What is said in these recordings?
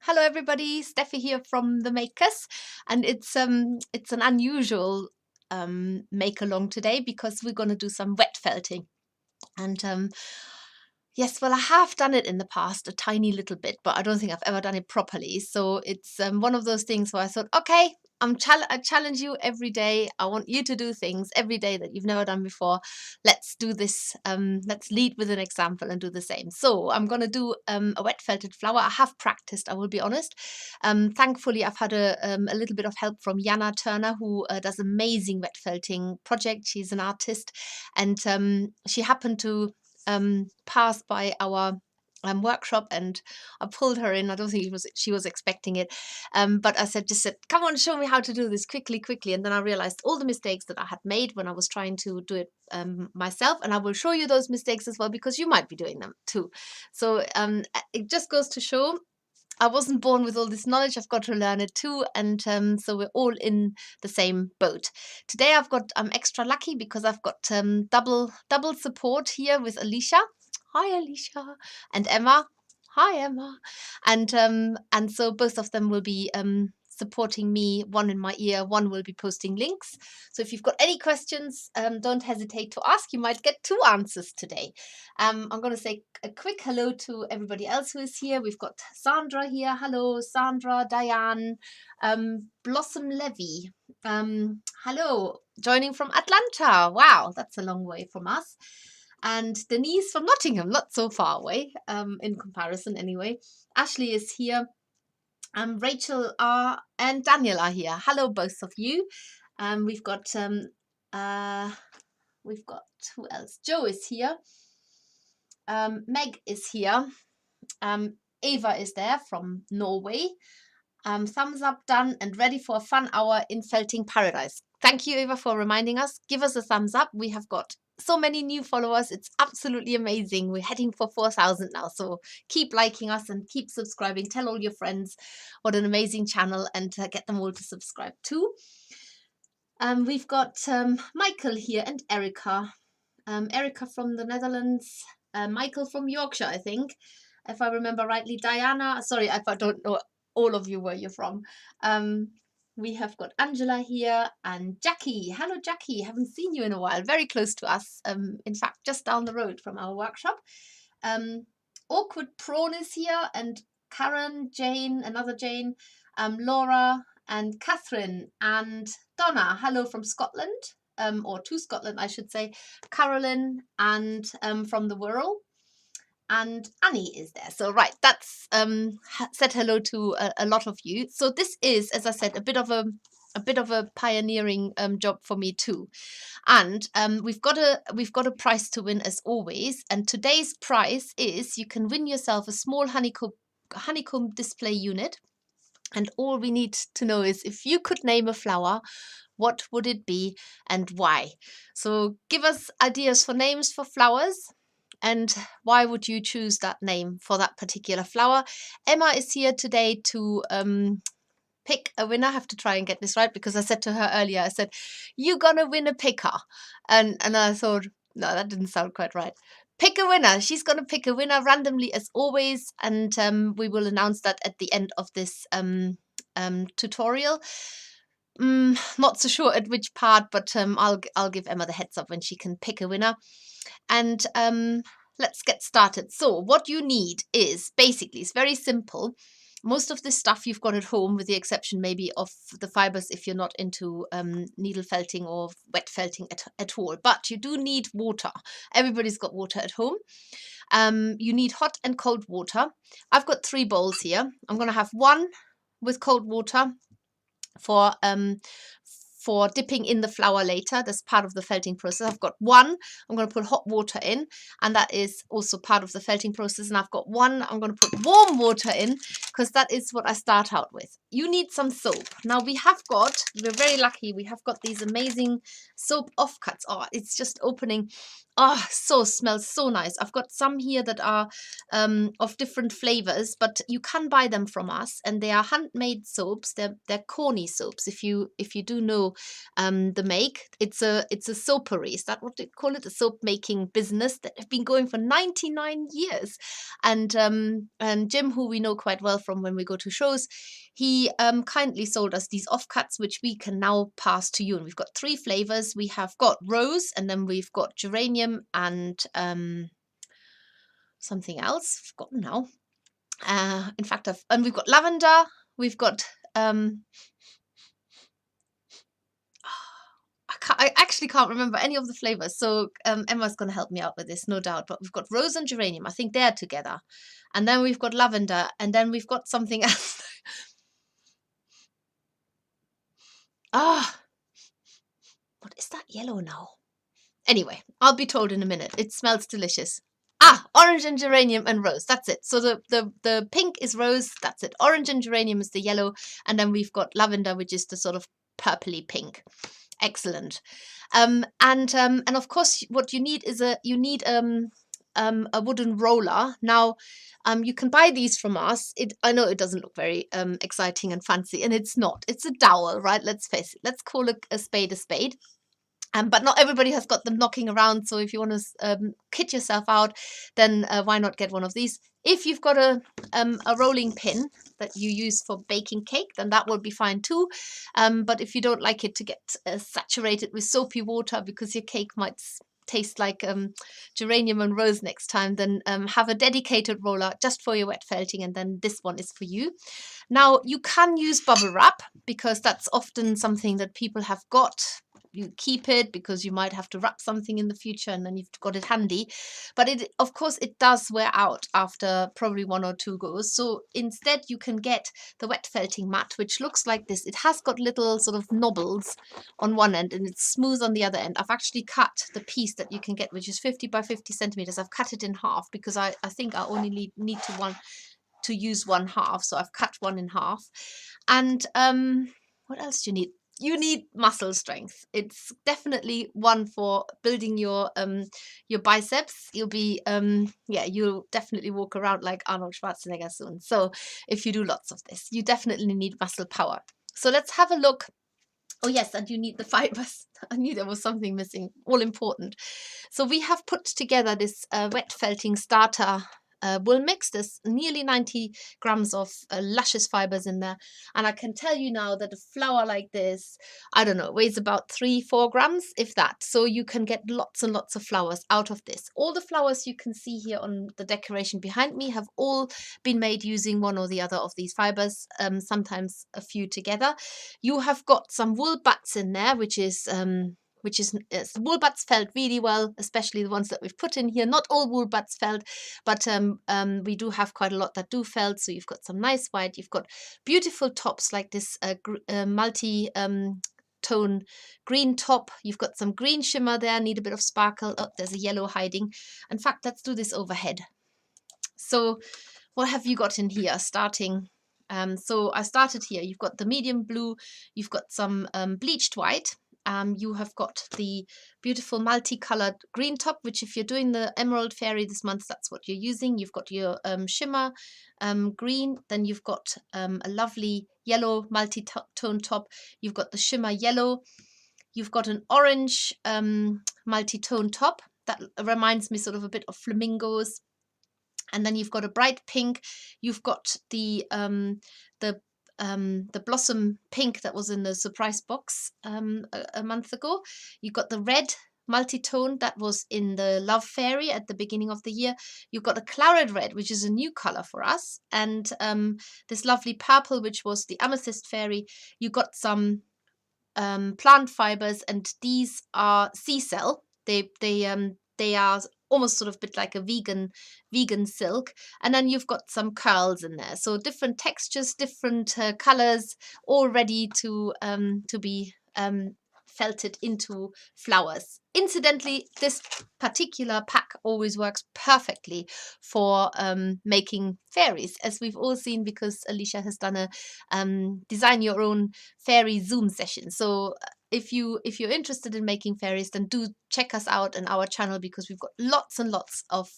Hello everybody, Steffi here from the Makers, and it's an unusual make along today because we're going to do some wet felting. And yes, well, I have done it in the past a tiny little bit, but I don't think I've ever done it properly. So it's one of those things where I thought, okay, I challenge you every day. I want you to do things every day that you've never done before. Let's do this. Let's lead with an example and do the same. So I'm going to do a wet felted flower. I have practiced, I will be honest. Thankfully, I've had a little bit of help from Jana Turner, who does amazing wet felting project. She's an artist, and she happened to pass by our workshop, and I pulled her in. I don't think she was expecting it, but I just said, come on, show me how to do this quickly. And then I realized all the mistakes that I had made when I was trying to do it myself, and I will show you those mistakes as well, because you might be doing them too. So it just goes to show I wasn't born with all this knowledge. I've got to learn it too. And so we're all in the same boat. Today I've got extra lucky because I've got double support here with Alicia. Hi, Alicia. And Emma. Hi, Emma. And so both of them will be supporting me, one in my ear, one will be posting links. So if you've got any questions, don't hesitate to ask. You might get two answers today. I'm going to say a quick hello to everybody else who is here. We've got Sandra here. Hello, Sandra, Diane, Blossom Levy. Hello, joining from Atlanta. Wow, that's a long way from us. And Denise from Nottingham, not so far away in comparison anyway. Ashley is here. Rachel R and Daniel are here. Hello, both of you. We've got who else? Joe is here. Meg is here. Eva is there from Norway. Thumbs up done and ready for a fun hour in Felting Paradise. Thank you, Eva, for reminding us. Give us a thumbs up. We have got so many new followers. It's absolutely amazing. We're heading for 4,000 now. So keep liking us and keep subscribing. Tell all your friends what an amazing channel, and get them all to subscribe too. We've got Michael here and Erica. Erica from the Netherlands. Michael from Yorkshire, I think, if I remember rightly. Diana, sorry if I don't know all of you where you're from. We have got Angela here and Jackie. Hello, Jackie. Haven't seen you in a while. Very close to us. In fact, just down the road from our workshop. Awkward Prawn is here, and Karen, Jane, another Jane, Laura and Catherine and Donna. Hello from Scotland, or to Scotland, I should say. Carolyn and from the Wirral. And Annie is there. So right, that's said hello to a lot of you. So this is, as I said, a bit of a pioneering job for me too. And we've got a prize to win as always. And today's prize is you can win yourself a small honeycomb display unit. And all we need to know is if you could name a flower, what would it be and why? So give us ideas for names for flowers. And why would you choose that name for that particular flower? Emma is here today to pick a winner. I have to try and get this right, because I said to her earlier, I said, you're going to win a picker. And I thought, no, that didn't sound quite right. Pick a winner. She's going to pick a winner randomly as always. And we will announce that at the end of this tutorial. Not so sure at which part, but I'll give Emma the heads up when she can pick a winner. And let's get started. So what you need is basically, it's very simple. Most of this stuff you've got at home, with the exception maybe of the fibres if you're not into needle felting or wet felting at all. But you do need water. Everybody's got water at home. You need hot and cold water. I've got 3 bowls here. I'm going to have one with cold water for dipping in the flower later. That's part of the felting process. I've got one I'm going to put hot water in, and that is also part of the felting process. And I've got one I'm going to put warm water in, because that is what I start out with. You need some soap. Now we're very lucky, we have got these amazing soap offcuts. Oh, it's just opening. Oh, smells so nice. I've got some here that are of different flavors, but you can buy them from us, and they are handmade soaps. They're corny soaps. If you do know the make. It's a soapery. Is that what they call it? A soap making business that have been going for 99 years. And Jim, who we know quite well from when we go to shows, he kindly sold us these offcuts, which we can now pass to you. And we've got 3 flavors. We have got rose, and then we've got geranium and something else. I've forgotten now. In fact, and we've got lavender. We've got I actually can't remember any of the flavors, so Emma's going to help me out with this, no doubt. But we've got rose and geranium. I think they're together. And then we've got lavender, and then we've got something else. What is that yellow now? Anyway, I'll be told in a minute. It smells delicious. Orange and geranium and rose. That's it. So the pink is rose. That's it. Orange and geranium is the yellow. And then we've got lavender, which is the sort of purpley pink. Excellent. And of course, what you need is a wooden roller. Now, you can buy these from us. I know it doesn't look very exciting and fancy, and it's not. It's a dowel, right? Let's face it. Let's call a spade a spade. But not everybody has got them knocking around. So if you want to kit yourself out, then why not get one of these? If you've got a rolling pin that you use for baking cake, then that will be fine too. But if you don't like it to get saturated with soapy water because your cake might taste like geranium and rose next time, then have a dedicated roller just for your wet felting, and then this one is for you. Now, you can use bubble wrap because that's often something that people have got. You keep it because you might have to wrap something in the future, and then you've got it handy. But of course it does wear out after probably 1 or 2 goes. So instead you can get the wet felting mat, which looks like this. It has got little sort of knobbles on one end and it's smooth on the other end. I've actually cut the piece that you can get, which is 50 by 50 centimeters. I've cut it in half because I think I only need to use 1/2. So I've cut one in half. And what else do you need? You need muscle strength. It's definitely one for building your biceps. You'll be you'll definitely walk around like Arnold Schwarzenegger soon. So if you do lots of this, you definitely need muscle power. So let's have a look. Oh yes, and you need the fibres. I knew there was something missing. All important. So we have put together this wet felting starter wool mix. There's nearly 90 grams of luscious fibers in there, and I can tell you now that a flower like this, I don't know, weighs about 3-4 grams, if that. So you can get lots and lots of flowers out of this. All the flowers you can see here on the decoration behind me have all been made using one or the other of these fibers, sometimes a few together. You have got some wool butts in there, which is wool butts felt really well, especially the ones that we've put in here. Not all wool butts felt, but we do have quite a lot that do felt. So you've got some nice white, you've got beautiful tops like this multi tone green top. You've got some green shimmer there, need a bit of sparkle. Oh, there's a yellow hiding. In fact, let's do this overhead. So what have you got in here starting? So I started here. You've got the medium blue, you've got some bleached white. You have got the beautiful multicolored green top, which if you're doing the Emerald Fairy this month, that's what you're using. You've got your shimmer green, then you've got a lovely yellow multi-tone top. You've got the shimmer yellow. You've got an orange multi-tone top. That reminds me sort of a bit of flamingos. And then you've got a bright pink. You've got the blossom pink that was in the surprise box a month ago. You've got the red multi-tone that was in the Love Fairy at the beginning of the year. You've got a claret red, which is a new color for us, and this lovely purple, which was the Amethyst Fairy. You got some plant fibers, and these are seacell. They are almost sort of a bit like a vegan silk, and then you've got some curls in there. So different textures, different colors, all ready to be felted into flowers. Incidentally, this particular pack always works perfectly for making fairies, as we've all seen, because Alicia has done a design your own fairy Zoom session. So if you're interested in making fairies, then do check us out on our channel, because we've got lots and lots of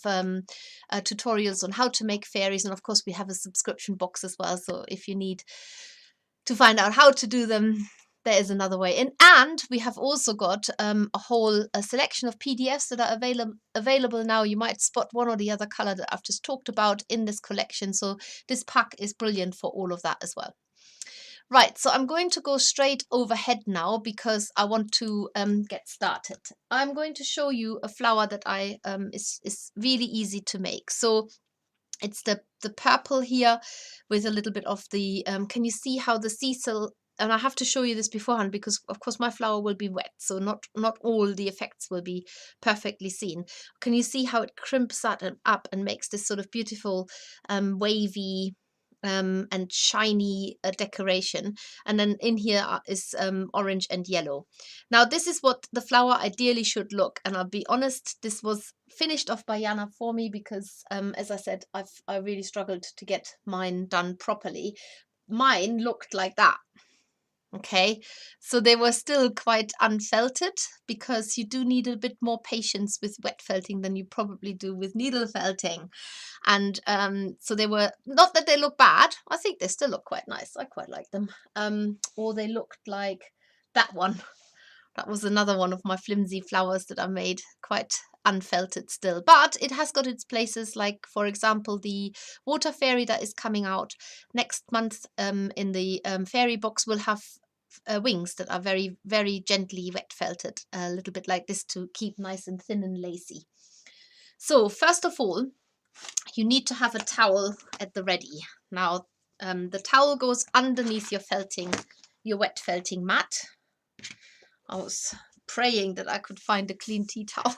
tutorials on how to make fairies, and of course we have a subscription box as well. So if you need to find out how to do them, there is another way in. And we have also got a selection of PDFs that are available now. You might spot one or the other color that I've just talked about in this collection. So this pack is brilliant for all of that as well. Right, so I'm going to go straight overhead now because I want to get started. I'm going to show you a flower that is really easy to make. So it's the purple here with a little bit of the, can you see how the seacell, and I have to show you this beforehand because of course my flower will be wet, so not all the effects will be perfectly seen. Can you see how it crimps that up and makes this sort of beautiful wavy and shiny decoration? And then in here is orange and yellow. Now this is what the flower ideally should look, and I'll be honest, this was finished off by Jana for me because as I said, I really struggled to get mine done properly. Mine looked like that. Okay, so they were still quite unfelted because you do need a bit more patience with wet felting than you probably do with needle felting. And so they were, not that they look bad, I think they still look quite nice. I quite like them. Or they looked like that one. That was another one of my flimsy flowers that I made, quite unfelted still. But it has got its places, like, for example, the water fairy that is coming out next month in the fairy box will have wings that are very, very gently wet felted, a little bit like this to keep nice and thin and lacy. So first of all, you need to have a towel at the ready. Now, the towel goes underneath your wet felting mat. I was praying that I could find a clean tea towel.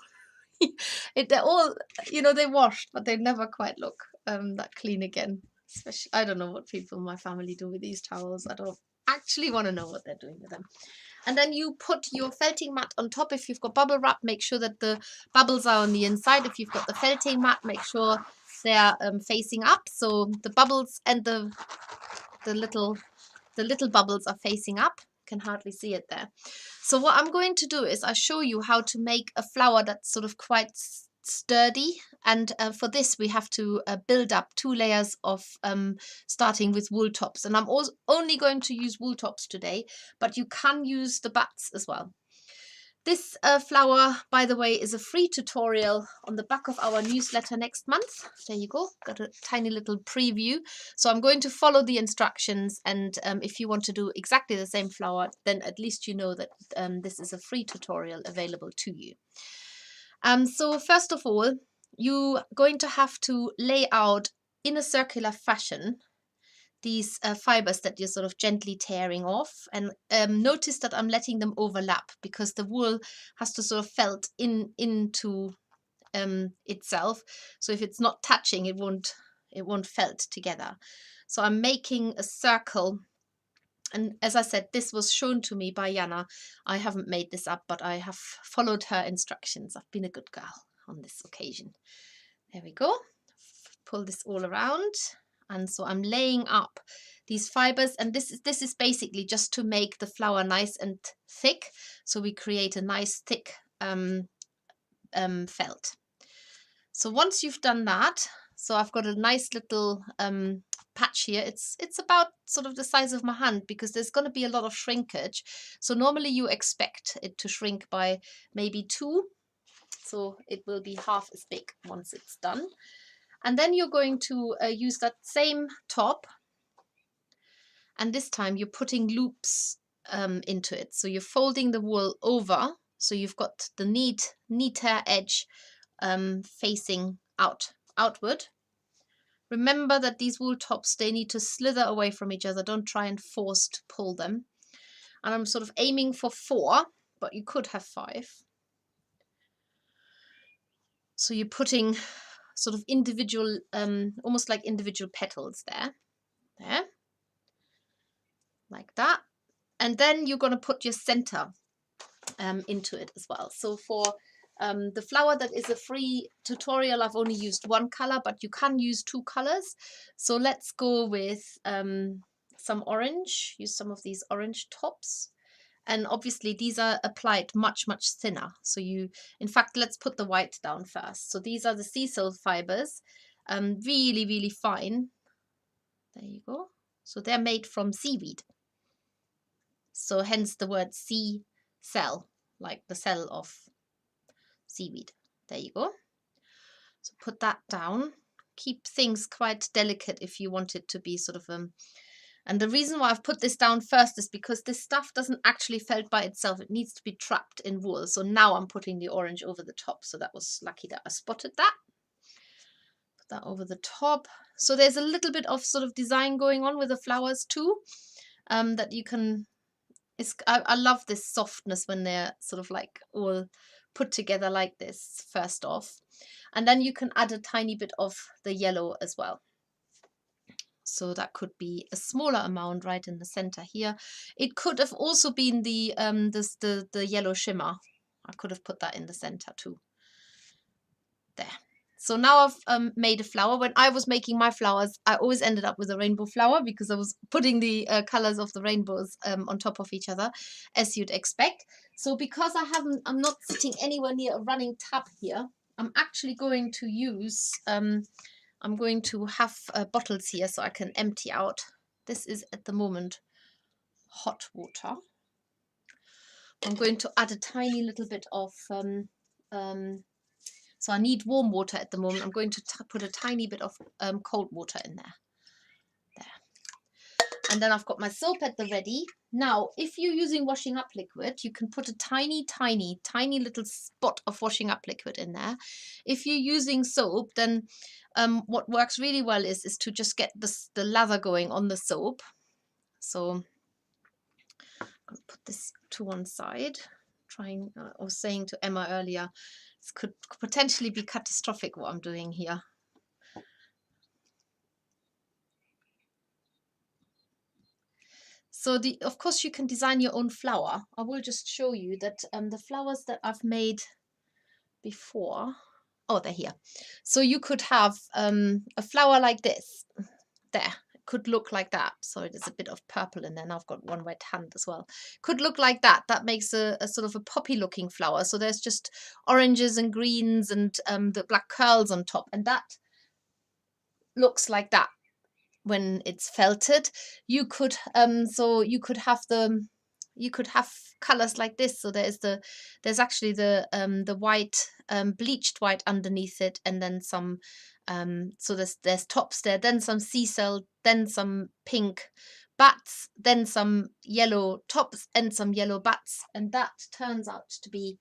They're all, they washed, but they never quite look that clean again. Especially, I don't know what people in my family do with these towels. I don't actually want to know what they're doing with them. And then you put your felting mat on top. If you've got bubble wrap, make sure that the bubbles are on the inside. If you've got the felting mat, make sure they're facing up. So the bubbles and the little bubbles are facing up. Can hardly see it there. So what I'm going to do is I show you how to make a flower that's sort of quite sturdy, and for this we have to build up 2 layers of starting with wool tops, and I'm also only going to use wool tops today, but you can use the bats as well. This flower, by the way, is a free tutorial on the back of our newsletter next month. There you go, got a tiny little preview. So I'm going to follow the instructions, and if you want to do exactly the same flower, then at least you know that this is a free tutorial available to you. So first of all, you're going to have to lay out in a circular fashion these fibers that you're sort of gently tearing off, and notice that I'm letting them overlap because the wool has to sort of felt into itself. So if it's not touching, it won't felt together. So I'm making a circle, and as I said, this was shown to me by Jana. I haven't made this up, but I have followed her instructions. I've been a good girl on this occasion. There we go. Pull this all around. And so I'm laying up these fibers, and this is basically just to make the flower nice and thick. So we create a nice thick felt. So once you've done that, so I've got a nice little patch here. It's about sort of the size of my hand because there's going to be a lot of shrinkage. So normally you expect it to shrink by maybe 2. So it will be half as big once it's done. And then you're going to use that same top, and this time you're putting loops into it. So you're folding the wool over, so you've got the neater edge facing outward. Remember that these wool tops, they need to slither away from each other. Don't try and force to pull them. And I'm sort of aiming for 4, but you could have 5. So you're putting sort of individual, almost like individual petals there, like that. And then you're going to put your center into it as well. So for the flower that is a free tutorial, I've only used 1 color, but you can use 2 colors. So let's go with some orange, use some of these orange tops. And obviously these are applied much, much thinner. So in fact, let's put the white down first. So these are the seacell fibers, really, really fine. There you go. So they're made from seaweed. So hence the word seacell, like the cell of seaweed. There you go. So put that down. Keep things quite delicate if you want it to be sort of and the reason why I've put this down first is because this stuff doesn't actually felt by itself. It needs to be trapped in wool. So now I'm putting the orange over the top. So that was lucky that I spotted that. Put that over the top. So there's a little bit of sort of design going on with the flowers too, that you can, I love this softness when they're sort of like all put together like this first off. And then you can add a tiny bit of the yellow as well. So that could be a smaller amount right in the center here. It could have also been the yellow shimmer. I could have put that in the center too. There. So now I've made a flower. When I was making my flowers, I always ended up with a rainbow flower because I was putting the colors of the rainbows on top of each other, as you'd expect. So because I'm not sitting anywhere near a running tap here, I'm actually going to use I'm going to have bottles here so I can empty out. This is at the moment hot water. I'm going to add a tiny little bit of, so I need warm water at the moment. I'm going to put a tiny bit of cold water in there. And then I've got my soap at the ready. Now, if you're using washing up liquid, you can put a tiny, tiny, tiny little spot of washing up liquid in there. If you're using soap, then what works really well is to just get the lather going on the soap. So I'm going to put this to one side. I was saying to Emma earlier, this could potentially be catastrophic what I'm doing here. So of course you can design your own flower. I will just show you that the flowers that I've made before, oh, they're here. So you could have a flower like this. There, it could look like that. Sorry, there's a bit of purple in there. Now I've got one wet hand as well. Could look like that. That makes a sort of a poppy looking flower. So there's just oranges and greens and the black curls on top. And that looks like that. When it's felted, you could have colors like this. So there's actually the white bleached white underneath it, and then some so there's tops there, then some seacell, then some pink bats, then some yellow tops and some yellow bats, and that turns out to be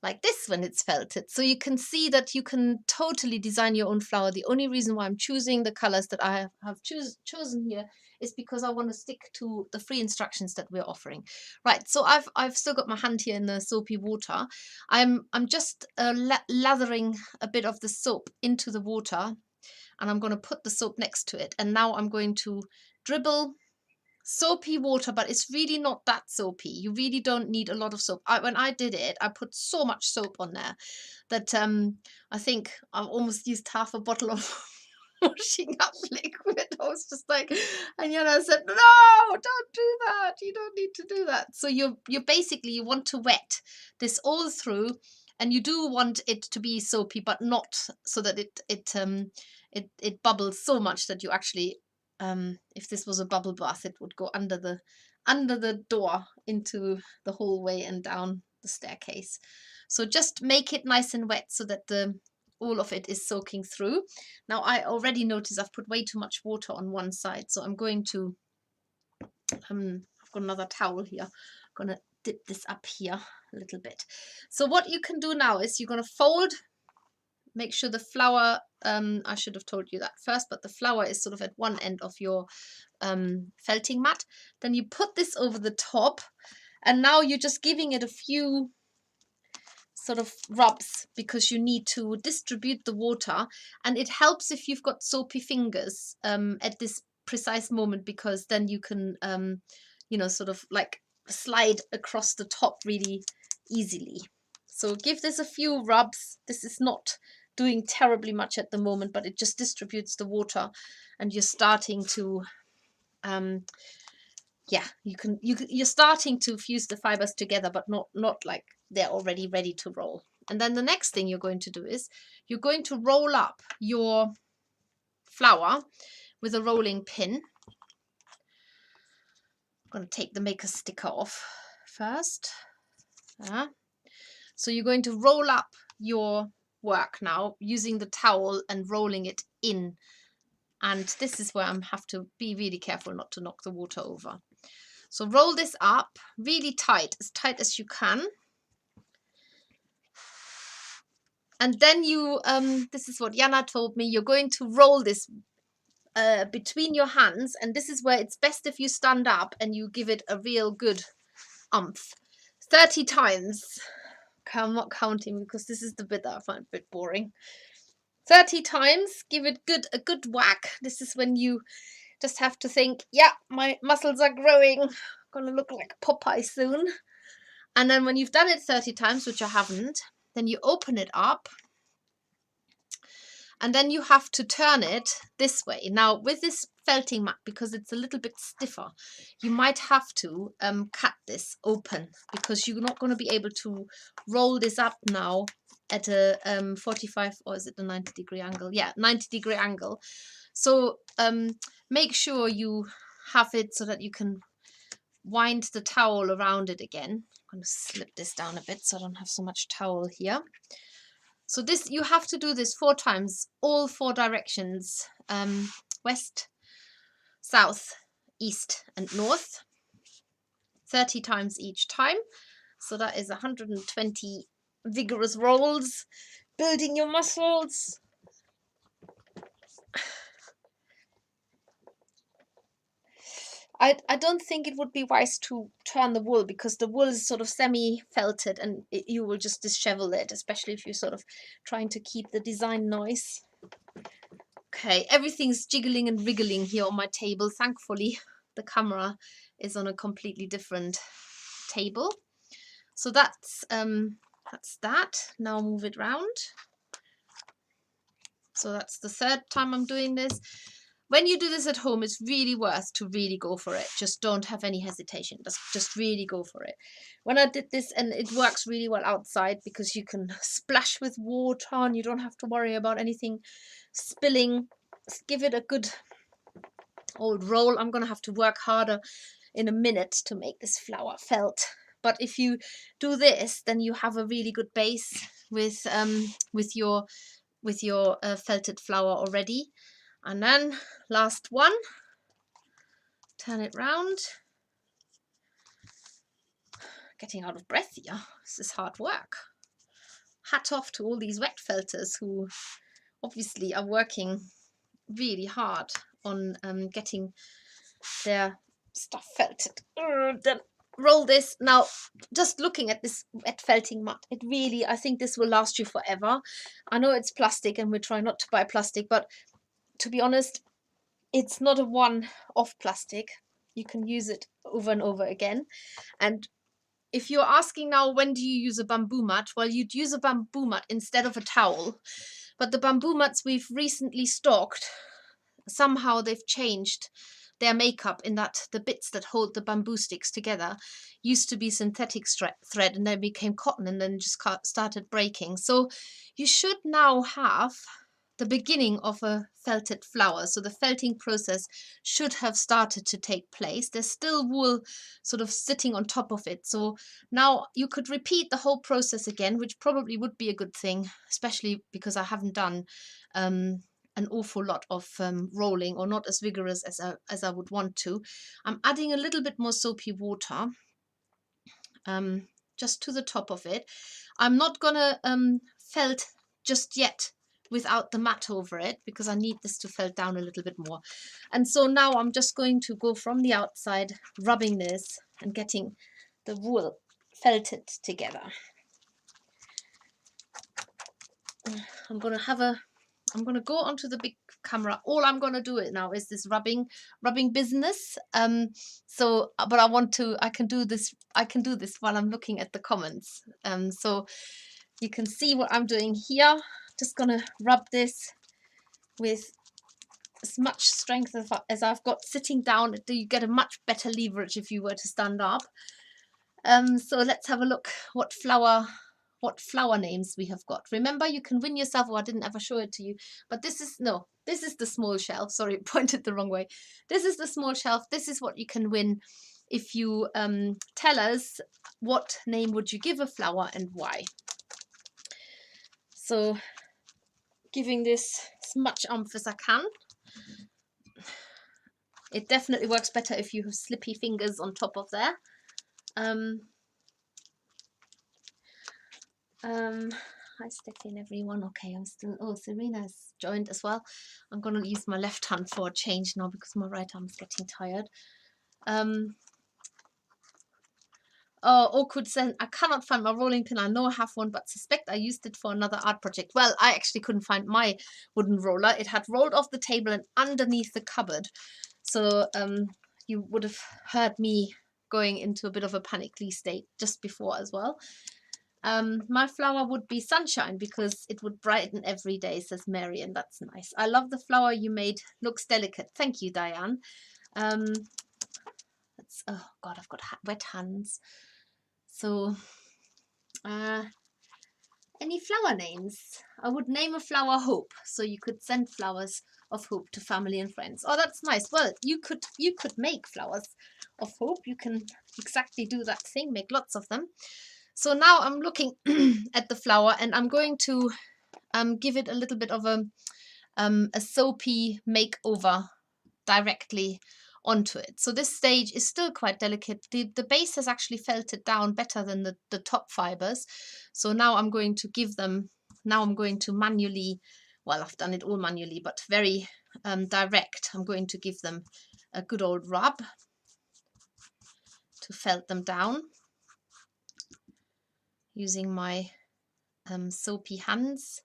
like this when it's felted. So you can see that you can totally design your own flower. The only reason why I'm choosing the colors that I have chosen here is because I want to stick to the free instructions that we're offering. Right, so I've still got my hand here in the soapy water. I'm just lathering a bit of the soap into the water, and I'm going to put the soap next to it. And now I'm going to dribble soapy water, but it's really not that soapy. You really don't need a lot of soap. When I did it, I put so much soap on there that I think I've almost used half a bottle of washing up liquid. I was just like, and I said, no, don't do that. You don't need to do that. So you basically, you want to wet this all through, and you do want it to be soapy, but not so that it bubbles so much that you actually, if this was a bubble bath, it would go under the door into the hallway and down the staircase. So just make it nice and wet so that all of it is soaking through. Now I already noticed I've put way too much water on one side, so I'm going to I've got another towel here. I'm gonna dip this up here a little bit. So what you can do now is you're gonna fold. Make sure the flower, I should have told you that first, but the flower is sort of at one end of your felting mat. Then you put this over the top, and now you're just giving it a few sort of rubs because you need to distribute the water. And it helps if you've got soapy fingers at this precise moment, because then you can, sort of like slide across the top really easily. So give this a few rubs. This is not doing terribly much at the moment, but it just distributes the water, and you're starting to you're starting to fuse the fibers together, but not like they're already ready to roll. And then the next thing you're going to do is you're going to roll up your flower with a rolling pin. going to take the maker sticker off first. So you're going to roll up your work now using the towel and rolling it in. And this is where I have to be really careful not to knock the water over. So roll this up really tight as you can. And then you, this is what Jana told me, you're going to roll this between your hands. And this is where it's best if you stand up and you give it a real good umph. 30 times. I'm not counting because this is the bit that I find a bit boring. 30 times, give it a good whack. This is when you just have to think, yeah, my muscles are growing. I'm gonna look like Popeye soon. And then when you've done it 30 times, which I haven't, then you open it up. And then you have to turn it this way. Now with this felting mat, because it's a little bit stiffer, you might have to cut this open because you're not going to be able to roll this up now at a 45, or is it a 90-degree angle? Yeah, 90-degree angle. So make sure you have it so that you can wind the towel around it again. I'm going to slip this down a bit so I don't have so much towel here. So this, you have to do this 4 times, all 4 directions, west, south, east and north, 30 times each time. So that is 120 vigorous rolls, building your muscles. I don't think it would be wise to turn the wool because the wool is sort of semi-felted and you will just dishevel it, especially if you're sort of trying to keep the design nice. Okay, everything's jiggling and wriggling here on my table. Thankfully, the camera is on a completely different table. So that's that. Now move it round. So that's the 3rd time I'm doing this. When you do this at home, it's really worth to really go for it. Just don't have any hesitation. Just really go for it. When I did this, and it works really well outside because you can splash with water and you don't have to worry about anything spilling. Just give it a good old roll. I'm going to have to work harder in a minute to make this flower felt. But if you do this, then you have a really good base with your felted flower already. And then last one, turn it round. Getting out of breath here. This is hard work. Hat off to all these wet felters who obviously are working really hard on getting their stuff felted. Then roll this. Now, just looking at this wet felting mat, it really, I think this will last you forever. I know it's plastic and we try not to buy plastic, but to be honest, it's not a one-off plastic. You can use it over and over again. And if you're asking now, when do you use a bamboo mat? Well, you'd use a bamboo mat instead of a towel. But the bamboo mats we've recently stocked, somehow they've changed their makeup in that the bits that hold the bamboo sticks together used to be synthetic thread and then became cotton and then just started breaking. So you should now have the beginning of a felted flower. So the felting process should have started to take place. There's still wool sort of sitting on top of it. So now you could repeat the whole process again, which probably would be a good thing, especially because I haven't done an awful lot of rolling, or not as vigorous as I would want to. I'm adding a little bit more soapy water just to the top of it. I'm not gonna felt just yet without the mat over it because I need this to felt down a little bit more. And so now I'm just going to go from the outside, rubbing this and getting the wool felted together. I'm gonna go onto the big camera. All I'm gonna do it now is this rubbing business. But I can do this while I'm looking at the comments. So you can see what I'm doing here. Just gonna rub this with as much strength as I've got sitting down. You get a much better leverage if you were to stand up. So let's have a look what flower names we have got. Remember, you can win yourself, I didn't ever show it to you, but this is the small shelf. Sorry, pointed the wrong way. This is the small shelf. This is what you can win if you tell us what name would you give a flower and why. So giving this as much oomph as I can. It definitely works better if you have slippy fingers on top of there. Hi Steffi and everyone. Okay, I'm still, oh, Serena's joined as well. I'm gonna use my left hand for a change now because my right arm is getting tired. Oh, awkward sent. I cannot find my rolling pin. I know I have one, but suspect I used it for another art project. Well, I actually couldn't find my wooden roller. It had rolled off the table and underneath the cupboard. So you would have heard me going into a bit of a panicky state just before as well. My flower would be Sunshine because it would brighten every day, says Mary, and that's nice. I love the flower you made. Looks delicate. Thank you, Diane. Oh God, I've got wet hands. So, any flower names? I would name a flower Hope, so you could send flowers of hope to family and friends. Oh, that's nice. Well, you could make flowers of hope. You can exactly do that thing, make lots of them. So now I'm looking at the flower, and I'm going to give it a little bit of a soapy makeover directly onto it. So this stage is still quite delicate. The base has actually felted down better than the top fibers. So now I'm going to give them, now I'm going to manually, well, I've done it all manually, but very direct. I'm going to give them a good old rub to felt them down using my soapy hands.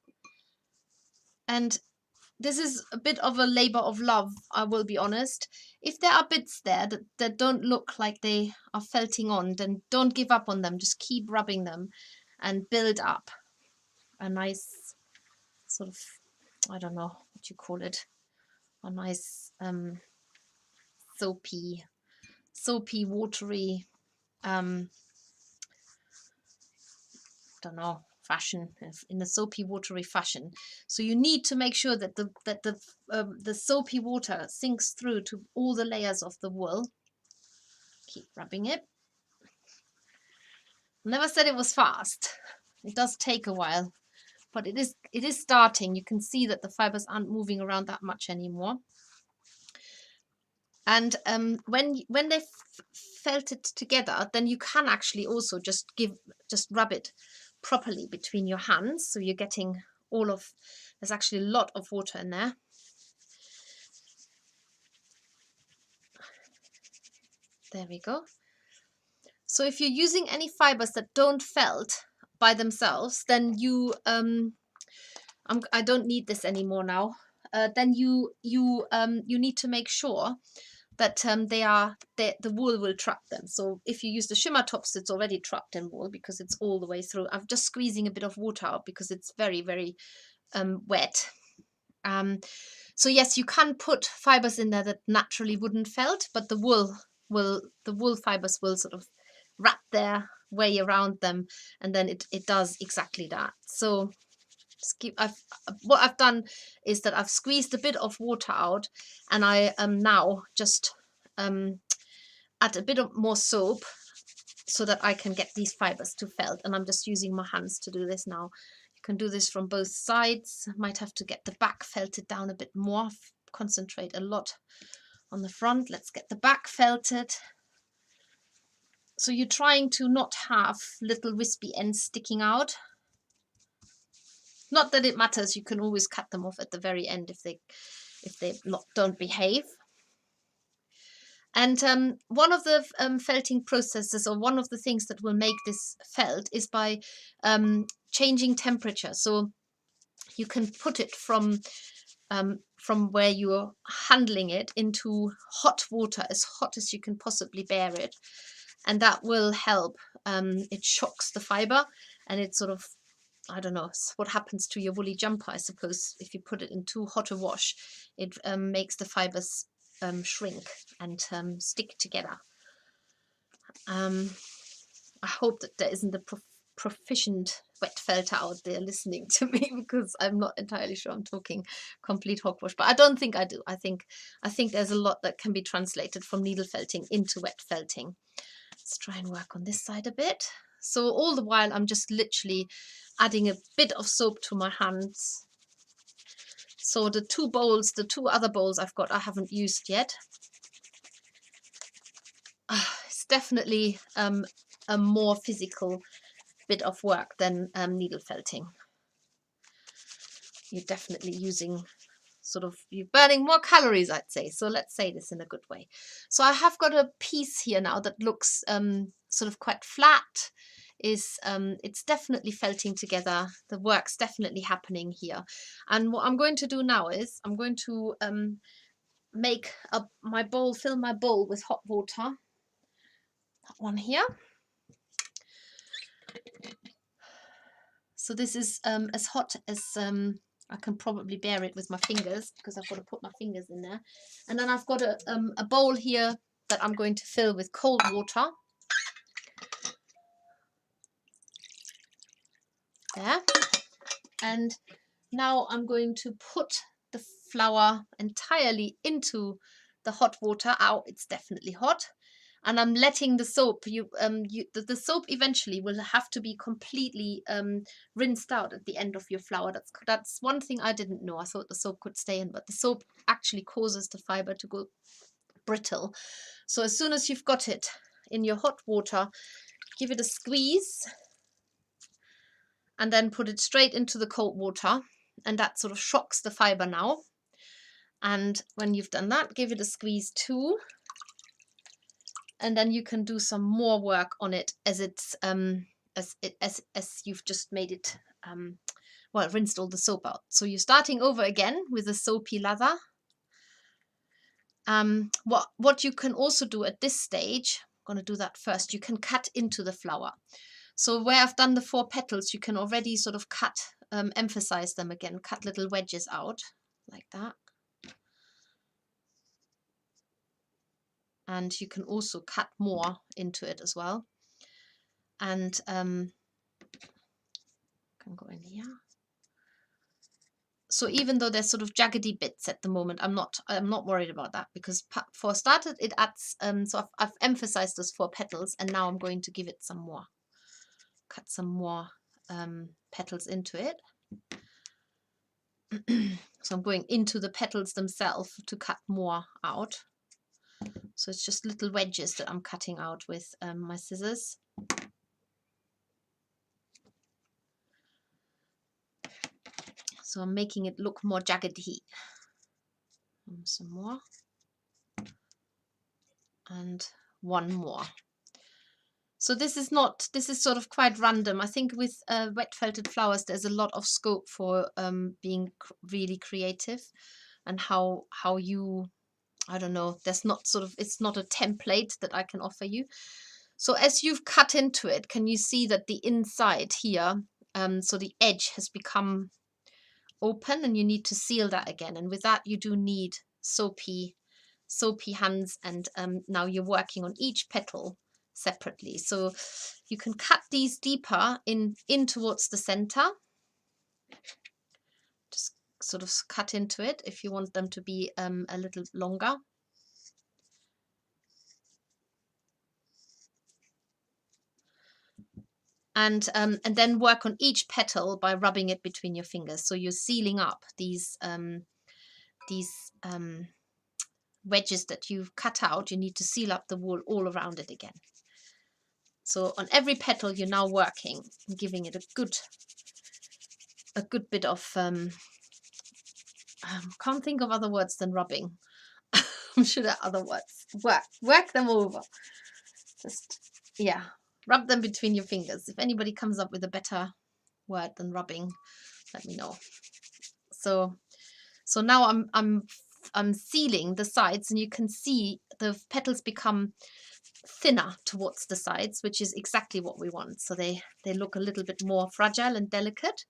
And this is a bit of a labor of love, I will be honest. If there are bits there that don't look like they are felting on, then don't give up on them. Just keep rubbing them and build up a nice sort of, I don't know what you call it, a nice soapy, watery, don't know, fashion, in a soapy watery fashion. So you need to make sure that the soapy water sinks through to all the layers of the wool. Keep rubbing it. Never said it was fast. It does take a while, but it is starting. You can see that the fibers aren't moving around that much anymore. And when they felt it together, then you can actually also just rub it properly between your hands, so you're getting all of, there's actually a lot of water in there. There we go. So if you're using any fibers that don't felt by themselves, then you I don't need this anymore now. Then you need to make sure that the wool will trap them. So if you use the shimmer tops, it's already trapped in wool because it's all the way through. I'm just squeezing a bit of water out because it's very, very wet. So yes, you can put fibers in there that naturally wouldn't felt, but the wool fibers will sort of wrap their way around them, and then it does exactly that. So what I've done is that I've squeezed a bit of water out, and I am now just add a bit of more soap so that I can get these fibers to felt, and I'm just using my hands to do this now. You can do this from both sides. Might have to get the back felted down a bit more, concentrate a lot on the front. Let's get the back felted. So you're trying to not have little wispy ends sticking out. Not that it matters, you can always cut them off at the very end if they don't behave. And one of the felting processes, or one of the things that will make this felt, is by changing temperature. So you can put it from where you're handling it into hot water, as hot as you can possibly bear it, and that will help. It shocks the fiber, and it sort of, I don't know what happens to your woolly jumper. I suppose if you put it in too hot a wash, it makes the fibers shrink and stick together. I hope that there isn't a proficient wet felter out there listening to me, because I'm not entirely sure I'm talking complete hogwash, but I don't think I do. I think there's a lot that can be translated from needle felting into wet felting. Let's try and work on this side a bit. So all the while I'm just literally adding a bit of soap to my hands. So the two other bowls I've got, I haven't used yet. It's definitely a more physical bit of work than needle felting. You're definitely using you're burning more calories, I'd say. So let's say this in a good way. So I have got a piece here now that looks sort of quite flat. It's definitely felting together. The work's definitely happening here. And what I'm going to do now is I'm going to make my bowl, fill my bowl with hot water. That one here. So this is as hot as I can probably bear it with my fingers, because I've got to put my fingers in there. And then I've got a bowl here that I'm going to fill with cold water. There. And now I'm going to put the flour entirely into the hot water. Ow, it's definitely hot. And I'm letting the soap, the soap eventually will have to be completely rinsed out at the end of your flour. That's one thing I didn't know. I thought the soap could stay in, but the soap actually causes the fibre to go brittle. So as soon as you've got it in your hot water, give it a squeeze and then put it straight into the cold water. And that sort of shocks the fibre now. And when you've done that, give it a squeeze too. And then you can do some more work on it as it's as you've just made it well, rinsed all the soap out. So you're starting over again with a soapy lather. What you can also do at this stage, I'm going to do that first, you can cut into the flour. So where I've done the 4 petals, you can already sort of cut, emphasize them again, cut little wedges out like that. And you can also cut more into it as well. And can go in here. So even though there's sort of jaggedy bits at the moment, I'm not worried about that, because for started it adds. So I've emphasized those 4 petals, and now I'm going to give it some more. Cut some more petals into it. So I'm going into the petals themselves to cut more out. So it's just little wedges that I'm cutting out with my scissors. So I'm making it look more jaggedy. Some more. And one more. So this is sort of quite random. I think with wet felted flowers, there's a lot of scope for being really creative, and how you, I don't know, it's not a template that I can offer you. So as you've cut into it, can you see that the inside here, so the edge has become open, and you need to seal that again. And with that, you do need soapy hands, and now you're working on each petal separately. So you can cut these deeper in towards the center. Just sort of cut into it if you want them to be a little longer. And then work on each petal by rubbing it between your fingers. So you're sealing up these wedges that you've cut out. You need to seal up the wool all around it again. So on every petal you're now working, giving it a good bit of can't think of other words than rubbing. I'm sure there are other words. Work them over. Just, yeah, rub them between your fingers. If anybody comes up with a better word than rubbing, let me know. So now I'm sealing the sides, and you can see the petals become thinner towards the sides, which is exactly what we want. So they look a little bit more fragile and delicate.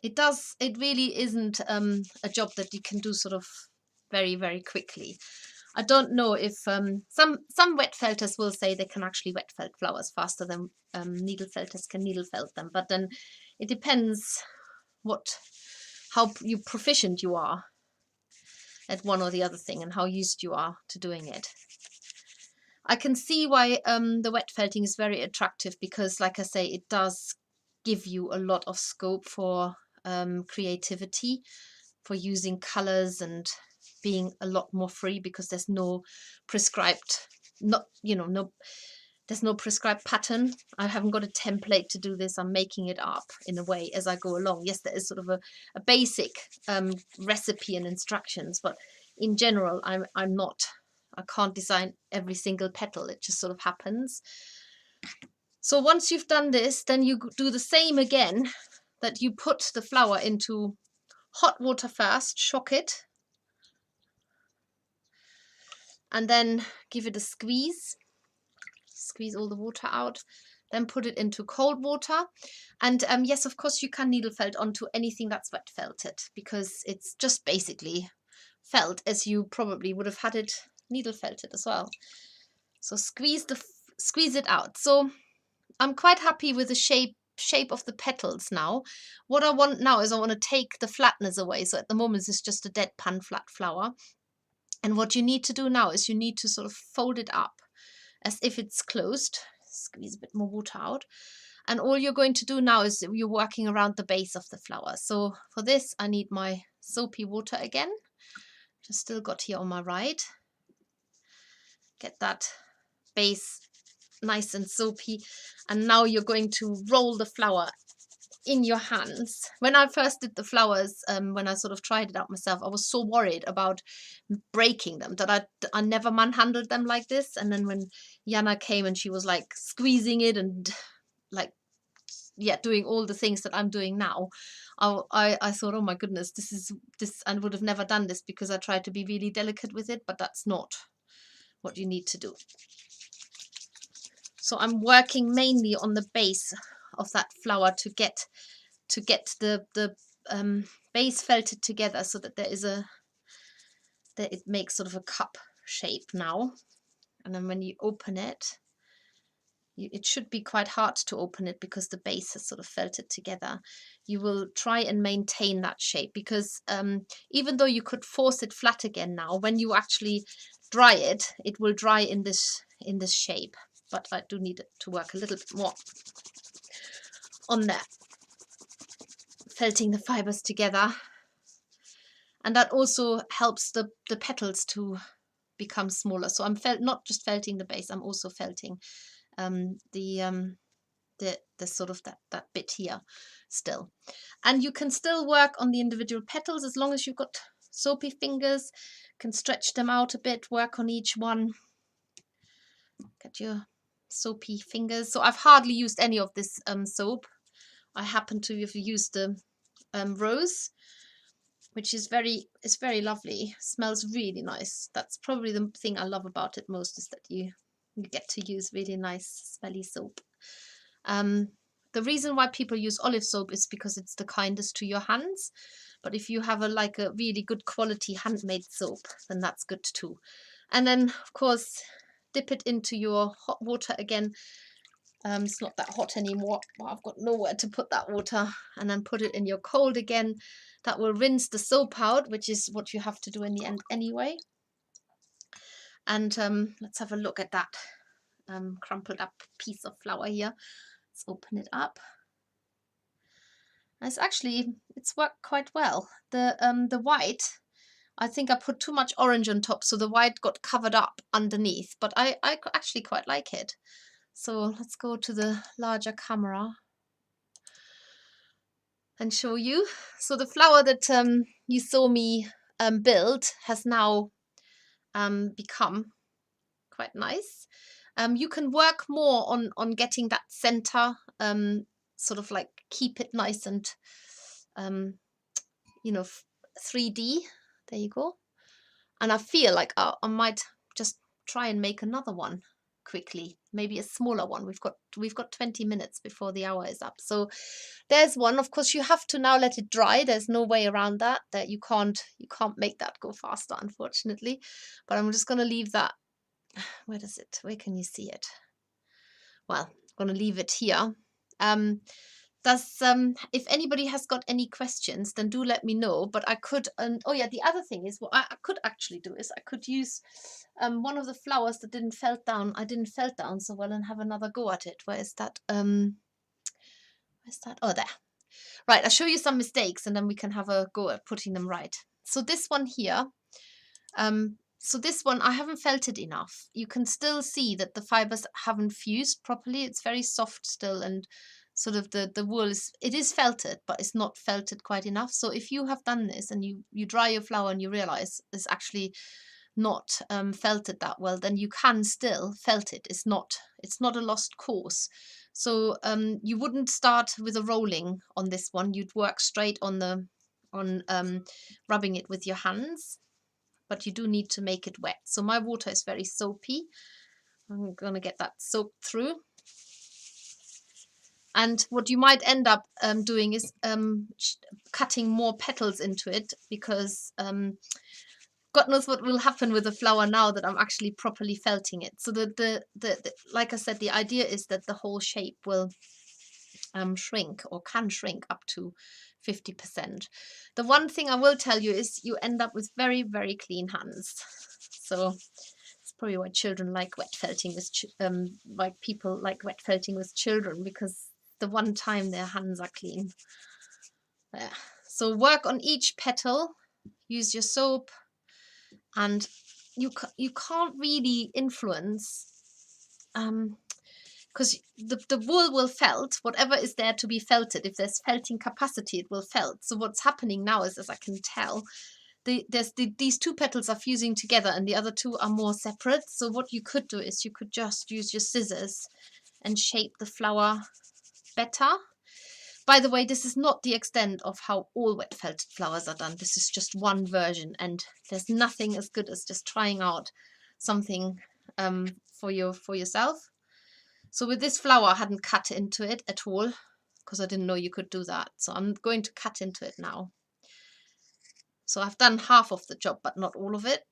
It really isn't a job that you can do sort of very, very quickly. I don't know if some wet felters will say they can actually wet felt flowers faster than needle felters can needle felt them, but then it depends how proficient you are at one or the other thing and how used you are to doing it. I can see why the wet felting is very attractive, because like I say, it does give you a lot of scope for creativity, for using colors and being a lot more free, because there's no prescribed, there's no prescribed pattern. I haven't got a template to do this. I'm making it up in a way as I go along. Yes, there is sort of a basic recipe and instructions, but in general, I can't design every single petal. It just sort of happens. So once you've done this, then you do the same again, that you put the flower into hot water first, shock it, and then give it a squeeze all the water out, then put it into cold water. And yes, of course you can needle felt onto anything that's wet felted, because it's just basically felt as you probably would have had it needle felted as well. So squeeze it out. So I'm quite happy with the shape of the petals now. What I want now is I want to take the flatness away. So at the moment it's just a deadpan flat flower. And what you need to do now is you need to sort of fold it up as if it's closed. Squeeze a bit more water out. And all you're going to do now is you're working around the base of the flower. So for this, I need my soapy water again. Just still got here on my right. Get that base nice and soapy. And now you're going to roll the flower in your hands. When I first did the flowers, when I sort of tried it out myself, I was so worried about breaking them that I never manhandled them like this. And then when Jana came and she was like squeezing it and like, yeah, doing all the things that I'm doing now, I thought, oh my goodness, this I would have never done this, because I tried to be really delicate with it, but that's not what you need to do. So I'm working mainly on the base of that flower to get the base felted together, so that that it makes sort of a cup shape now. And then when you open it, it should be quite hard to open it, because the base has sort of felted together. You will try and maintain that shape, because even though you could force it flat again now, when you actually dry it, it will dry in this shape. But I do need to work a little bit more on that, felting the fibers together. And that also helps the petals to become smaller. So I'm not just felting the base, I'm also felting the sort of that bit here still. And you can still work on the individual petals as long as you've got soapy fingers. Can stretch them out a bit, work on each one. Get your soapy fingers. So I've hardly used any of this soap. I happen to have used the rose, which is very lovely. Smells really nice. That's probably the thing I love about it most, is that you get to use really nice smelly soap. The reason why people use olive soap is because it's the kindest to your hands. But if you have a really good quality handmade soap, then that's good too. And then of course dip it into your hot water again. It's not that hot anymore. Well, I've got nowhere to put that water. And then put it in your cold again. That will rinse the soap out, which is what you have to do in the end anyway. And let's have a look at that crumpled up piece of flower here. Let's open it up. It's worked quite well. The white, I think I put too much orange on top, so the white got covered up underneath, but I actually quite like it. So let's go to the larger camera and show you. So the flower that you saw me build has now become quite nice. You can work more on getting that center, sort of like keep it nice and 3D. There you go. And I feel like I might just try and make another one. quickly, maybe a smaller one. We've got 20 minutes before the hour is up. So there's one. Of course, you have to now let it dry. There's no way around that. That you can't make that go faster, unfortunately. But I'm just going to leave that. Where can you see it? Well, I'm going to leave it here. If anybody has got any questions, then do let me know. But I could, and oh yeah, the other thing is what I could actually do is I could use one of the flowers that didn't felt down. I didn't felt down so well, and have another go at it. Where is that? Where's that? Oh, there. Right, I'll show you some mistakes, and then we can have a go at putting them right. So this one here, so this one I haven't felted enough. You can still see that the fibers haven't fused properly. It's very soft still, and sort of the wool is felted, but it's not felted quite enough. So if you have done this and you dry your flower and you realize it's actually not felted that well, then you can still felt it. It's not a lost cause. So you wouldn't start with a rolling on this one. You'd work straight on rubbing it with your hands, but you do need to make it wet. So my water is very soapy. I'm gonna get that soaked through. And what you might end up doing is cutting more petals into it, because God knows what will happen with the flower now that I'm actually properly felting it. So the like I said, the idea is that the whole shape will shrink, or can shrink up to 50%. The one thing I will tell you is you end up with very, very clean hands. So it's probably why children like wet felting with like people like wet felting with children, because the one time their hands are clean. There. So work on each petal, use your soap, and you can't really influence because the wool will felt whatever is there to be felted. If there's felting capacity, it will felt. So what's happening now is, as I can tell, these two petals are fusing together and the other two are more separate. So what you could do is you could just use your scissors and shape the flower better. By the way, this is not the extent of how all wet felted flowers are done. This is just one version, and there's nothing as good as just trying out something for yourself. So with this flower, I hadn't cut into it at all because I didn't know you could do that. So I'm going to cut into it now. So I've done half of the job, but not all of it.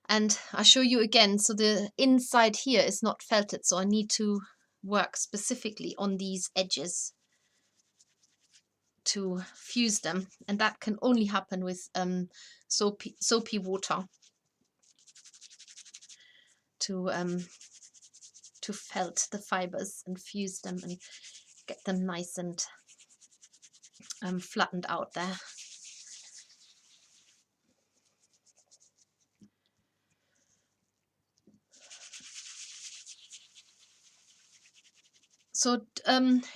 And I'll show you again. So the inside here is not felted, so I need to work specifically on these edges to fuse them, and that can only happen with soapy water to felt the fibers and fuse them and get them nice and flattened out there. So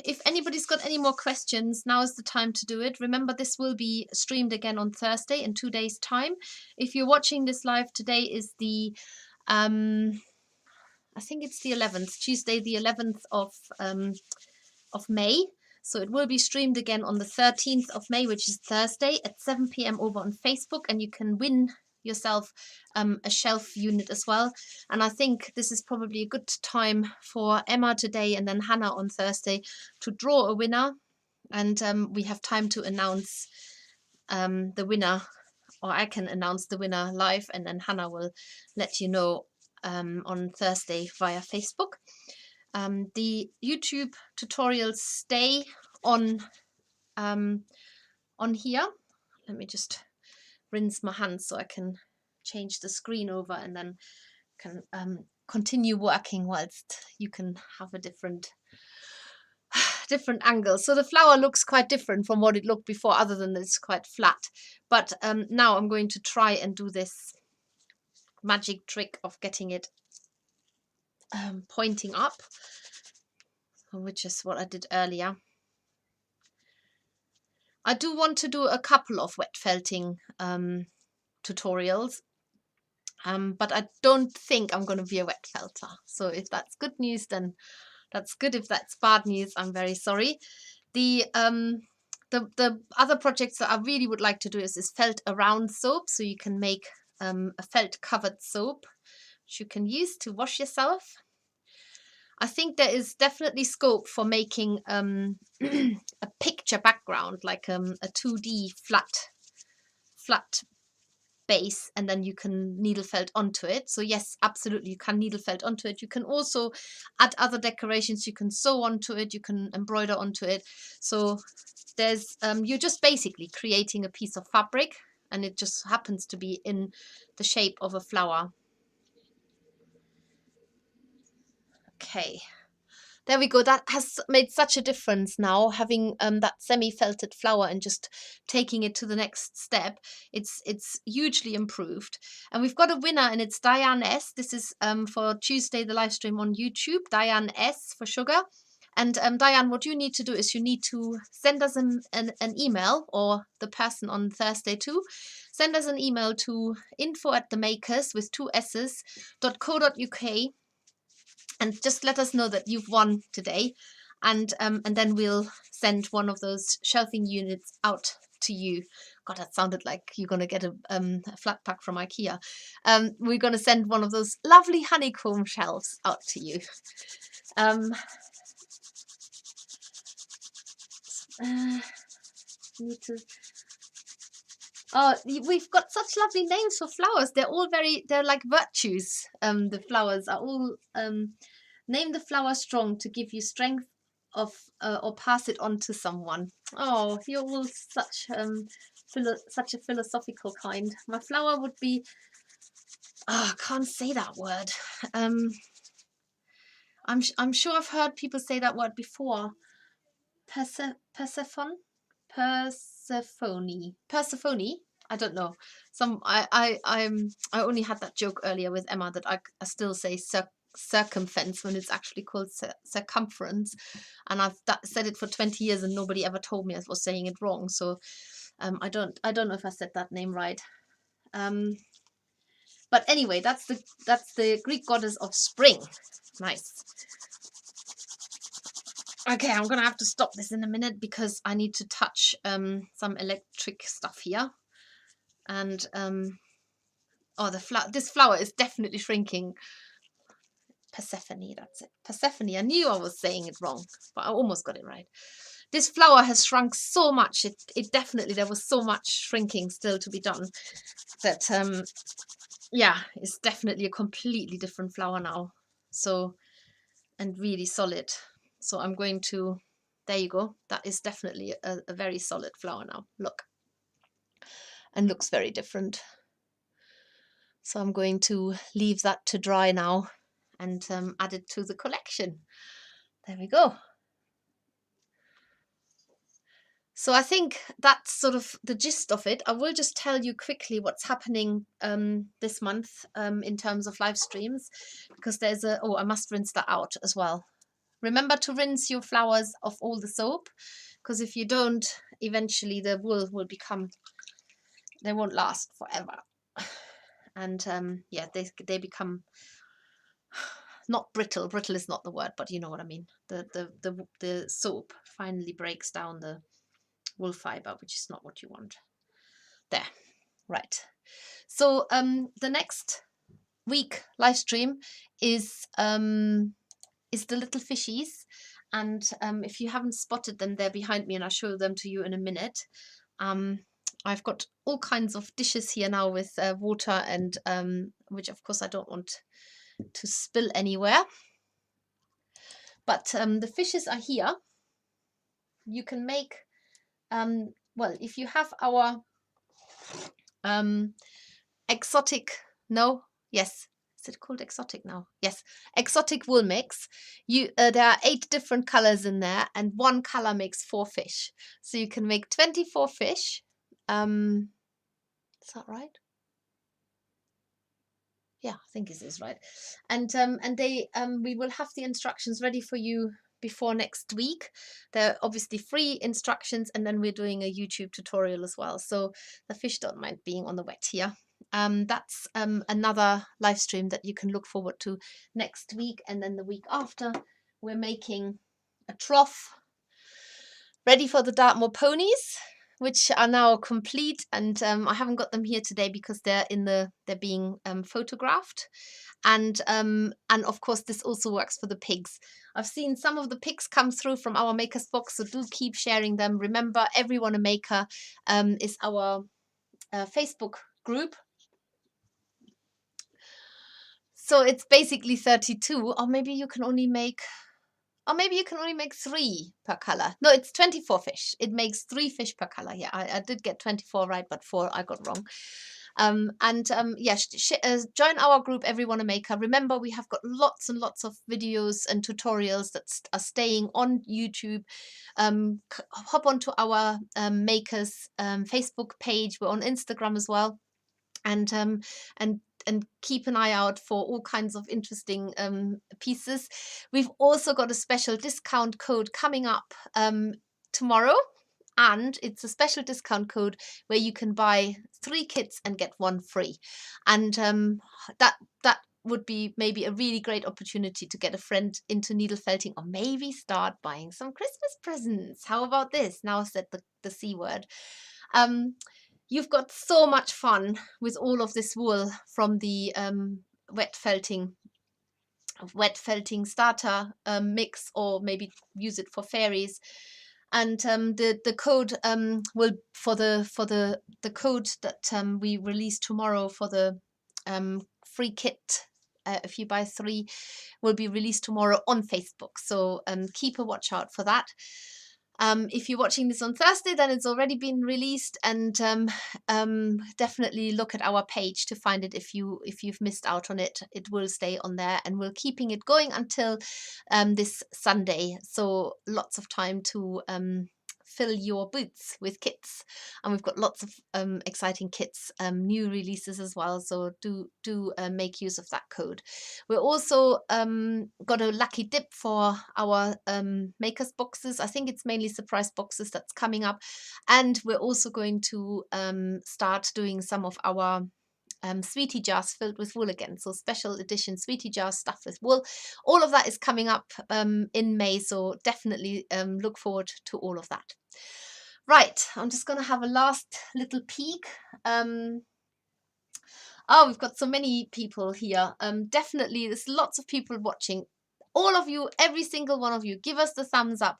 if anybody's got any more questions, now is the time to do it. Remember, this will be streamed again on Thursday in 2 days' time. If you're watching this live, today is the, I think it's the 11th, Tuesday the 11th of May. So it will be streamed again on the 13th of May, which is Thursday at 7 p.m. over on Facebook, and you can win yourself a shelf unit as well. And I think this is probably a good time for Emma today and then Hannah on Thursday to draw a winner, and we have time to announce the winner, or I can announce the winner live, and then Hannah will let you know on Thursday via Facebook. The YouTube tutorials stay on here. Let me just rinse my hands so I can change the screen over, and then can continue working whilst you can have a different angle. So the flower looks quite different from what it looked before, other than it's quite flat. But now I'm going to try and do this magic trick of getting it pointing up, which is what I did earlier. I do want to do a couple of wet felting tutorials, but I don't think I'm going to be a wet felter. So if that's good news, then that's good. If that's bad news, I'm very sorry. The other projects that I really would like to do is felt around soap. So you can make a felt covered soap, which you can use to wash yourself. I think there is definitely scope for making a picture background, like a 2D flat base, and then you can needle felt onto it. So yes, absolutely, you can needle felt onto it. You can also add other decorations. You can sew onto it. You can embroider onto it. So there's you're just basically creating a piece of fabric, and it just happens to be in the shape of a flower. Okay. There we go. That has made such a difference now, having that semi-felted flower and just taking it to the next step. It's hugely improved. And we've got a winner, and it's Diane S. This is for Tuesday, the live stream on YouTube. Diane S for sugar. And Diane, what you need to do is you need to send us an email, or the person on Thursday too. Send us an email to info@themakers with 2 s's.co.uk. and just let us know that you've won today, and then we'll send one of those shelving units out to you. God, that sounded like you're going to get a flat pack from IKEA. We're going to send one of those lovely honeycomb shelves out to you. Need to... Oh, we've got such lovely names for flowers. They're all they're like virtues. The flowers are all name the flower strong to give you strength of or pass it on to someone. Oh, you're all such such a philosophical kind. My flower would be, I can't say that word. I'm sure I've heard people say that word before. Persephone. I don't know. I only had that joke earlier with Emma that I still say circumference when it's actually called circumference, and I've said it for 20 years and nobody ever told me I was saying it wrong. So I don't know if I said that name right. But anyway, that's the Greek goddess of spring. Nice. Okay, I'm gonna have to stop this in a minute because I need to touch some electric stuff here. And oh, this flower is definitely shrinking. Persephone, that's it. Persephone. I knew I was saying it wrong, but I almost got it right. This flower has shrunk so much. It definitely, there was so much shrinking still to be done that yeah, it's definitely a completely different flower now. So, and really solid. So I'm going to, there you go. That is definitely a very solid flower now. Look. And looks very different. So I'm going to leave that to dry now and add it to the collection. There we go. So I think that's sort of the gist of it. I will just tell you quickly what's happening this month in terms of live streams, because there's oh, I must rinse that out as well. Remember to rinse your flowers of all the soap, because if you don't, eventually the wool will become, they won't last forever. And yeah, they become not brittle. Brittle is not the word, but you know what I mean. The soap finally breaks down the wool fiber, which is not what you want. There, right. So the next week live stream is the little fishies, and if you haven't spotted them, they're behind me, and I'll show them to you in a minute. I've got all kinds of dishes here now with water, and which of course I don't want to spill anywhere. But the fishes are here. You can make, well, if you have our exotic, no, yes, is it called exotic now? Yes, exotic wool mix. There are 8 different colors in there, and one color makes 4 fish. So you can make 24 fish. Is that right? Yeah, I think it is right. And they we will have the instructions ready for you before next week. They're obviously free instructions, and then we're doing a YouTube tutorial as well. So the fish don't mind being on the wet here. That's another live stream that you can look forward to next week, and then the week after we're making a trough ready for the Dartmoor ponies, which are now complete, and I haven't got them here today because they're being photographed. And of course this also works for the pigs. I've seen some of the pigs come through from our makers box, so do keep sharing them. Remember, Everyone a Maker is our Facebook group. So it's basically 32, or maybe you can only make 3 per color. No, it's 24 fish. It makes 3 fish per color. Yeah, I did get 24 right, but 4 I got wrong. Yeah, join our group, Everyone a Maker. Remember, we have got lots and lots of videos and tutorials that are staying on YouTube. Hop onto our makers Facebook page. We're on Instagram as well, and keep an eye out for all kinds of interesting pieces. We've also got a special discount code coming up tomorrow, and it's a special discount code where you can buy 3 kits and get 1 free. And that would be maybe a really great opportunity to get a friend into needle felting, or maybe start buying some Christmas presents. How about this? Now I said the C word. You've got so much fun with all of this wool from the wet felting starter mix, or maybe use it for fairies. And the code will for the code that we release tomorrow for the free kit, if you buy 3, will be released tomorrow on Facebook. So keep a watch out for that. If you're watching this on Thursday, then it's already been released, and definitely look at our page to find it if you've missed out on it. It will stay on there, and we're keeping it going until this Sunday. So lots of time to fill your boots with kits, and we've got lots of exciting kits, new releases as well, so do make use of that code. We're also got a lucky dip for our makers boxes. I think it's mainly surprise boxes that's coming up, and we're also going to start doing some of our sweetie jars filled with wool again. So special edition sweetie jars stuffed with wool. All of that is coming up in May, so definitely look forward to all of that. Right, I'm just going to have a last little peek. Oh, we've got so many people here. Definitely, there's lots of people watching. All of you, every single one of you, give us the thumbs up.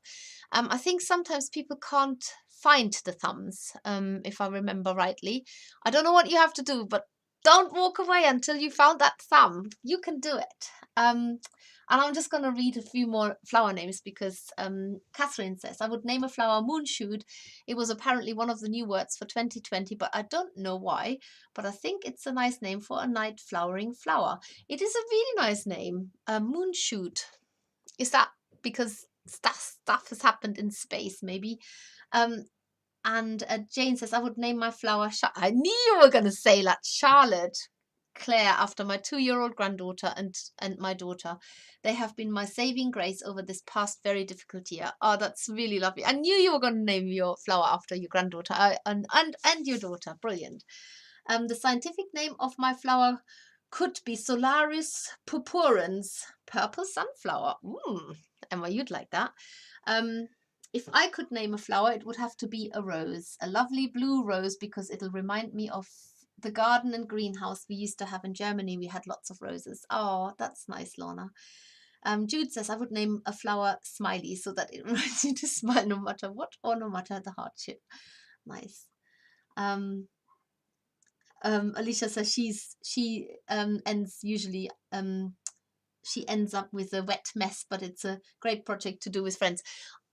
I think sometimes people can't find the thumbs, if I remember rightly. I don't know what you have to do, but don't walk away until you found that thumb. You can do it. And I'm just going to read a few more flower names because Catherine says, I would name a flower moonshoot. It was apparently one of the new words for 2020, but I don't know why. But I think it's a nice name for a night flowering flower. It is a really nice name, moonshoot. Is that because stuff has happened in space, maybe? And Jane says, I would name my flower I knew you were going to say that, Charlotte. Claire, after my 2-year-old granddaughter and my daughter. They have been my saving grace over this past very difficult year. Oh, that's really lovely. I knew you were going to name your flower after your granddaughter and your daughter. Brilliant. The scientific name of my flower could be Solaris purpurans, purple sunflower. Emma, you'd like that. If I could name a flower, it would have to be a rose, a lovely blue rose, because it'll remind me of the garden and greenhouse we used to have in Germany. We had lots of roses. Oh, that's nice, Lorna. Jude says, I would name a flower Smiley so that it reminds you to smile no matter what or no matter the hardship. Nice. Alicia says she ends usually she ends up with a wet mess, but it's a great project to do with friends.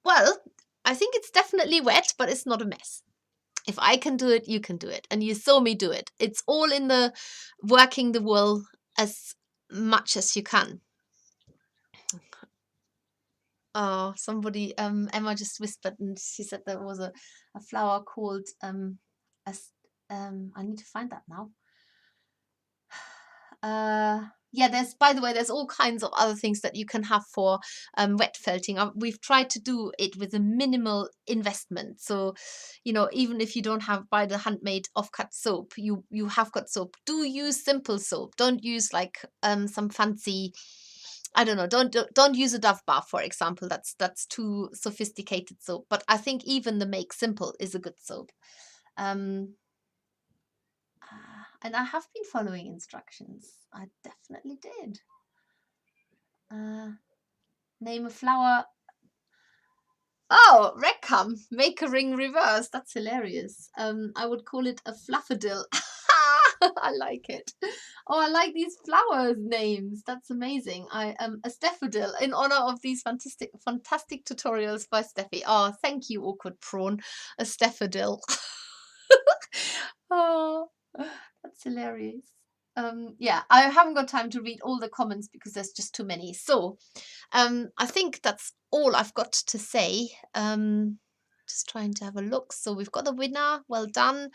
Well, I think it's definitely wet, but it's not a mess. If I can do it, you can do it. And you saw me do it. It's all in the working the wool as much as you can. Oh, somebody, Emma just whispered, and she said there was a flower called, I need to find that now. Yeah, by the way, there's all kinds of other things that you can have for wet felting. We've tried to do it with a minimal investment. So, even if you don't buy the handmade off-cut soap, you have got soap. Do use simple soap. Don't use like some fancy I don't know, don't use a Dove bar, for example. That's too sophisticated soap. But I think even the Make Simple is a good soap. And I have been following instructions. I definitely did. Name a flower. Oh, Reckham, make a ring reverse. That's hilarious. I would call it a flaffodil. I like it. Oh, I like these flowers names. That's amazing. I am a Steffodil in honor of these fantastic tutorials by Steffi. Oh, thank you, awkward prawn. A Steffodil. Oh, that's hilarious. Yeah, I haven't got time to read all the comments because there's just too many. So, I think that's all I've got to say. Just trying to have a look. So we've got the winner. Well done.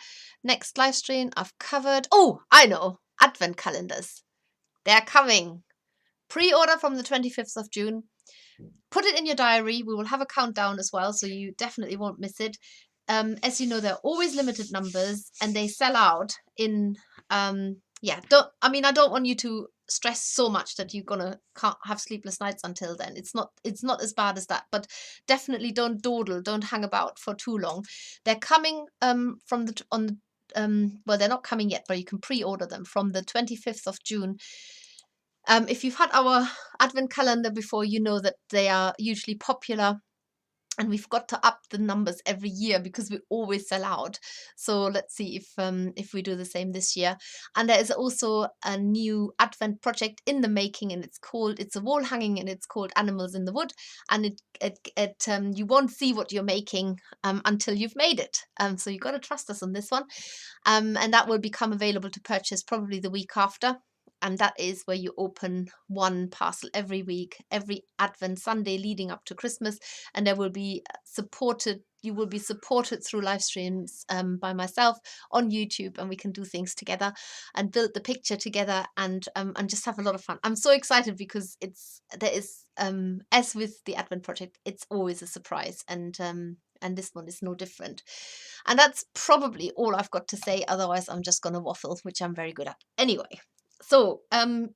Next live stream I've covered. Oh, I know. Advent calendars. They're coming. Pre-order from the 25th of June. Put it in your diary. We will have a countdown as well, so you definitely won't miss it. As you know, they're always limited numbers and they sell out in yeah, I don't want you to stress so much that you're gonna can't have sleepless nights until then. It's not as bad as that, but definitely don't dawdle, don't hang about for too long. They're coming from the on the well, they're not coming yet, but you can pre-order them from the 25th of June. If you've had our advent calendar before, you know that they are usually popular. And we've got to up the numbers every year because we always sell out. So let's see if we do the same this year. And there is also a new Advent project in the making, and it's a wall hanging, and it's called Animals in the Wood. And you won't see what you're making until you've made it. So you've got to trust us on this one. And that will become available to purchase probably the week after. And that is where you open one parcel every week, every Advent Sunday leading up to Christmas. And there will be you will be supported through live streams by myself on YouTube, and we can do things together and build the picture together and just have a lot of fun. I'm so excited because there is as with the Advent project, it's always a surprise, and this one is no different. And that's probably all I've got to say. Otherwise, I'm just going to waffle, which I'm very good at. Anyway. So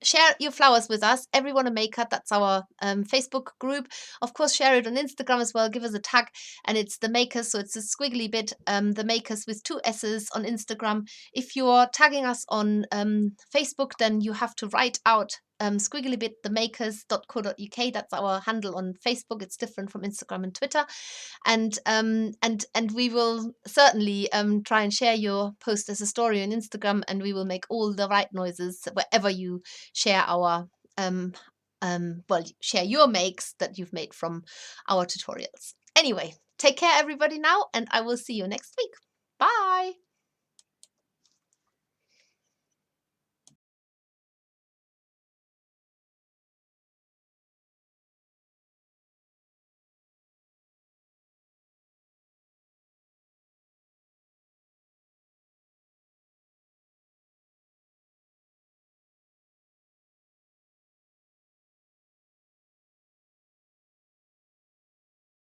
share your flowers with us. Everyone a Maker. That's our Facebook group. Of course, share it on Instagram as well. Give us a tag, and it's the Makers. So it's a squiggly bit. The Makers with 2 S's on Instagram. If you're tagging us on Facebook, then you have to write out squiggly bit themakers.co.uk. That's our handle on Facebook. It's different from Instagram and Twitter. And we will certainly try and share your post as a story on Instagram, and we will make all the right noises wherever you share our share your makes that you've made from our tutorials. Anyway, take care everybody now, and I will see you next week. Bye.